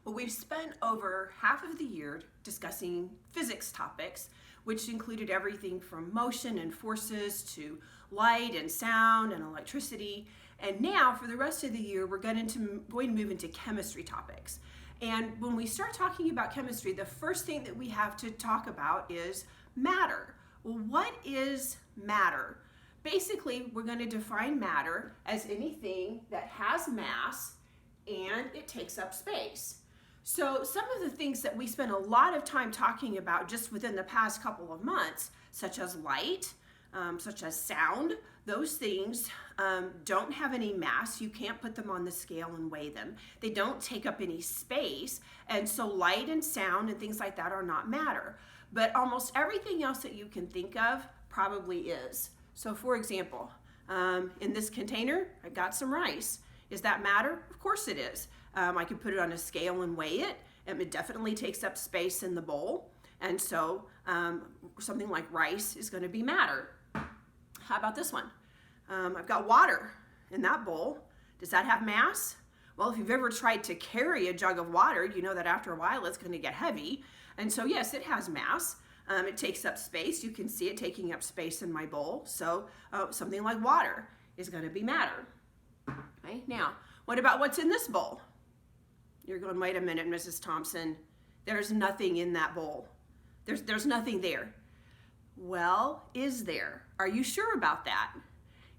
Well, we've spent over half of the year discussing physics topics, which included everything from motion and forces to light and sound and electricity. And now, for the rest of the year, we're going to move into chemistry topics. And when we start talking about chemistry, the first thing that we have to talk about is matter. Well, what is matter? Basically, we're going to define matter as anything that has mass and it takes up space. So some of the things that we spent a lot of time talking about just within the past couple of months, such as light, such as sound, those things don't have any mass. You can't put them on the scale and weigh them. They don't take up any space, and so light and sound and things like that are not matter. But almost everything else that you can think of probably is. So for example, in this container, I got some rice. Is that matter? Of course it is. I can put it on a scale and weigh it. It definitely takes up space in the bowl. And so something like rice is going to be matter. How about this one? I've got water in that bowl. Does that have mass? Well, if you've ever tried to carry a jug of water, you know that after a while it's going to get heavy. And so yes, it has mass. It takes up space. You can see it taking up space in my bowl. So something like water is going to be matter. Okay? Now, what about what's in this bowl? You're going, wait a minute, Mrs. Thompson. There's nothing in that bowl. There's nothing there. Well, is there? Are you sure about that?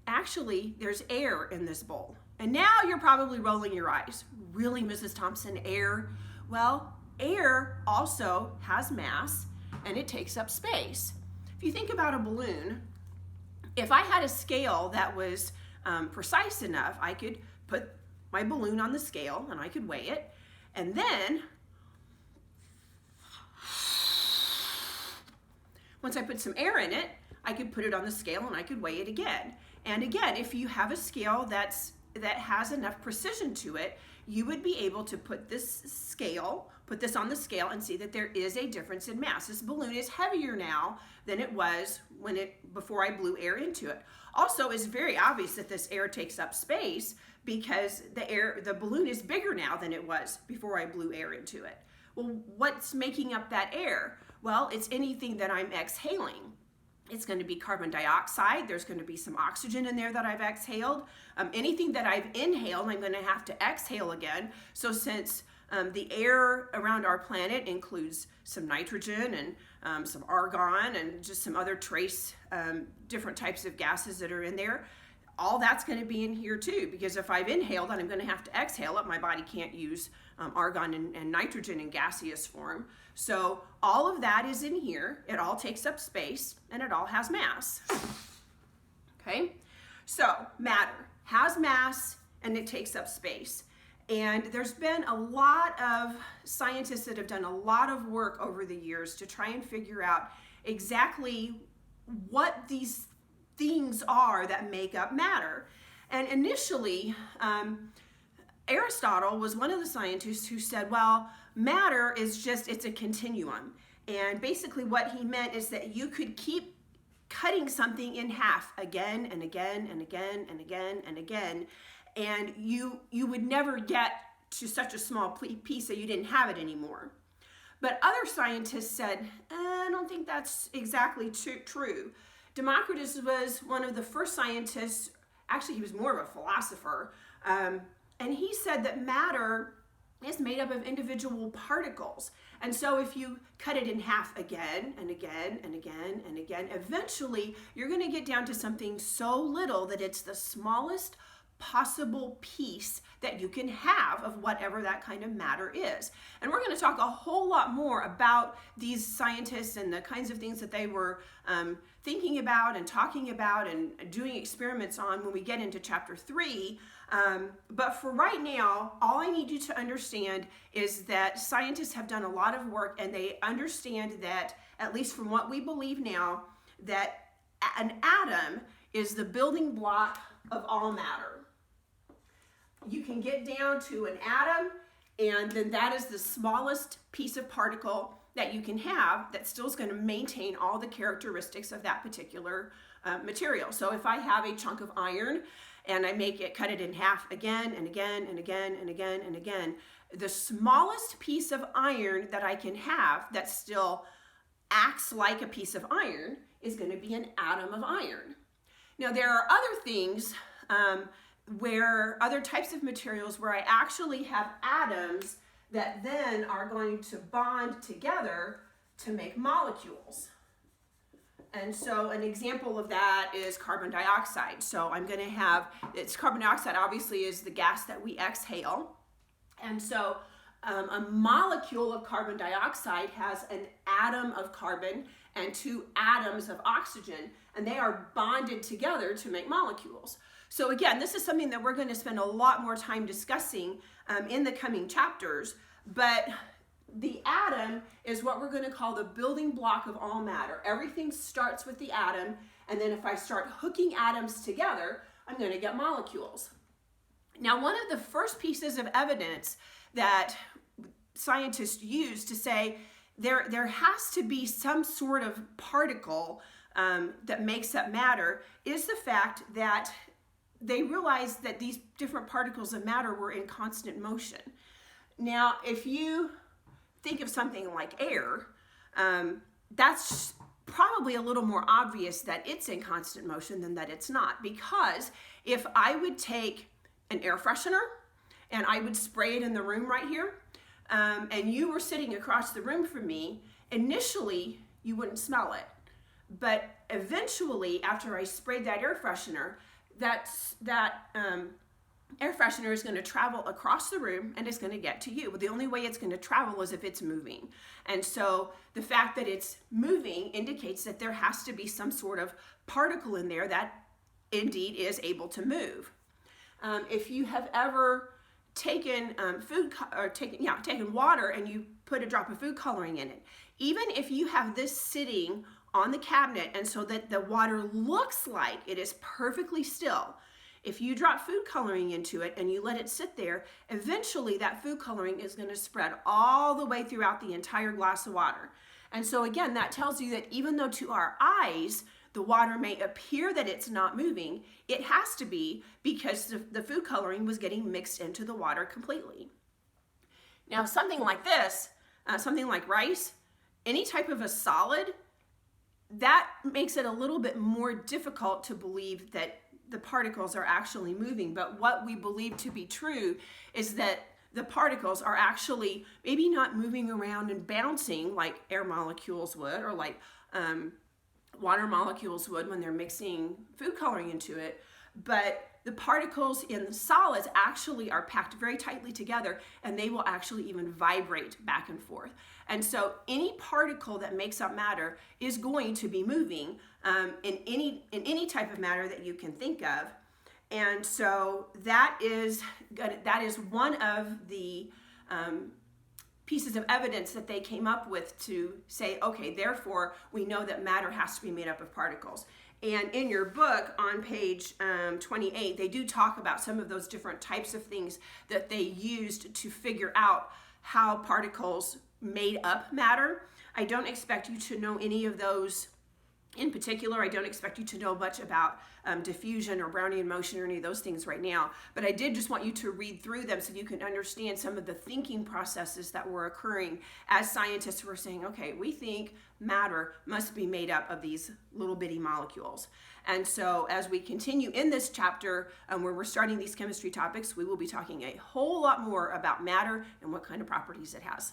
Actually, there's air in this bowl. And now you're probably rolling your eyes. Really, Mrs. Thompson, air? Well, air also has mass and it takes up space. If you think about a balloon, if I had a scale that was precise enough, I could put my balloon on the scale and I could weigh it. And then, once I put some air in it, I could put it on the scale and I could weigh it again. And again, if you have a scale that has enough precision to it, you would be able to put this on the scale and see that there is a difference in mass. This balloon is heavier now than it was before I blew air into it. Also, it's very obvious that this air takes up space because the balloon is bigger now than it was before I blew air into it. Well, what's making up that air? Well, it's anything that I'm exhaling. It's going to be carbon dioxide. There's going to be some oxygen in there that I've exhaled. Anything that I've inhaled, I'm going to have to exhale again. So since the air around our planet includes some nitrogen and some argon and just some other trace different types of gases that are in there, all that's going to be in here too, because if I've inhaled and I'm going to have to exhale it, my body can't use argon and nitrogen in gaseous form. So all of that is in here. It all takes up space and it all has mass. Okay, so matter has mass and it takes up space. And there's been a lot of scientists that have done a lot of work over the years to try and figure out exactly what these things are that make up matter. And initially, Aristotle was one of the scientists who said, well, matter is it's a continuum. And basically what he meant is that you could keep cutting something in half again and again and again and again and again, and you would never get to such a small piece that you didn't have it anymore. But other scientists said, I don't think that's exactly true. Democritus was one of the first scientists, actually he was more of a philosopher, and he said that matter is made up of individual particles. And so if you cut it in half again and again and again and again, eventually you're going to get down to something so little that it's the smallest possible piece that you can have of whatever that kind of matter is. And we're going to talk a whole lot more about these scientists and the kinds of things that they were thinking about and talking about and doing experiments on when we get into chapter 3. But for right now, all I need you to understand is that scientists have done a lot of work and they understand that, at least from what we believe now, that an atom is the building block of all matter. You can get down to an atom, and then that is the smallest piece of particle that you can have that still is going to maintain all the characteristics of that particular material. So if I have a chunk of iron and I cut it in half again and again and again and again and again, the smallest piece of iron that I can have that still acts like a piece of iron is going to be an atom of iron. Now, there are other things where other types of materials where I actually have atoms that then are going to bond together to make molecules. And so an example of that is carbon dioxide. So I'm going to have, carbon dioxide obviously is the gas that we exhale. And so a molecule of carbon dioxide has an atom of carbon and 2 atoms of oxygen, and they are bonded together to make molecules. So again, this is something that we're going to spend a lot more time discussing in the coming chapters, but the atom is what we're going to call the building block of all matter. Everything starts with the atom, and then if I start hooking atoms together, I'm going to get molecules. Now, one of the first pieces of evidence that scientists use to say there has to be some sort of particle that makes up matter is the fact that they realized that these different particles of matter were in constant motion. Now, if you think of something like air, that's probably a little more obvious that it's in constant motion than that it's not. Because if I would take an air freshener and I would spray it in the room right here, and you were sitting across the room from me, initially you wouldn't smell it. But eventually, after I sprayed that air freshener, that air freshener is going to travel across the room and it's going to get to you. But the only way it's going to travel is if it's moving. And so the fact that it's moving indicates that there has to be some sort of particle in there that indeed is able to move. If you have ever taken taken water and you put a drop of food coloring in it, even if you have this sitting on the cabinet and so that the water looks like it is perfectly still, if you drop food coloring into it and you let it sit there, eventually that food coloring is going to spread all the way throughout the entire glass of water. And so again, that tells you that even though to our eyes the water may appear that it's not moving, it has to be because the food coloring was getting mixed into the water completely. Now, something like this, something like rice, any type of a solid, that makes it a little bit more difficult to believe that the particles are actually moving. But what we believe to be true is that the particles are actually maybe not moving around and bouncing like air molecules would, or like water molecules would when they're mixing food coloring into it, but the particles in the solids actually are packed very tightly together, and they will actually even vibrate back and forth. And so any particle that makes up matter is going to be moving in any type of matter that you can think of. And so that is one of the pieces of evidence that they came up with to say, okay, therefore we know that matter has to be made up of particles. And in your book on page 28, they do talk about some of those different types of things that they used to figure out how particles made up matter. I don't expect you to know any of those in particular. I don't expect you to know much about diffusion or Brownian motion or any of those things right now, but I did just want you to read through them so you can understand some of the thinking processes that were occurring as scientists were saying, okay, we think matter must be made up of these little bitty molecules. And so as we continue in this chapter where we're starting these chemistry topics, we will be talking a whole lot more about matter and what kind of properties it has.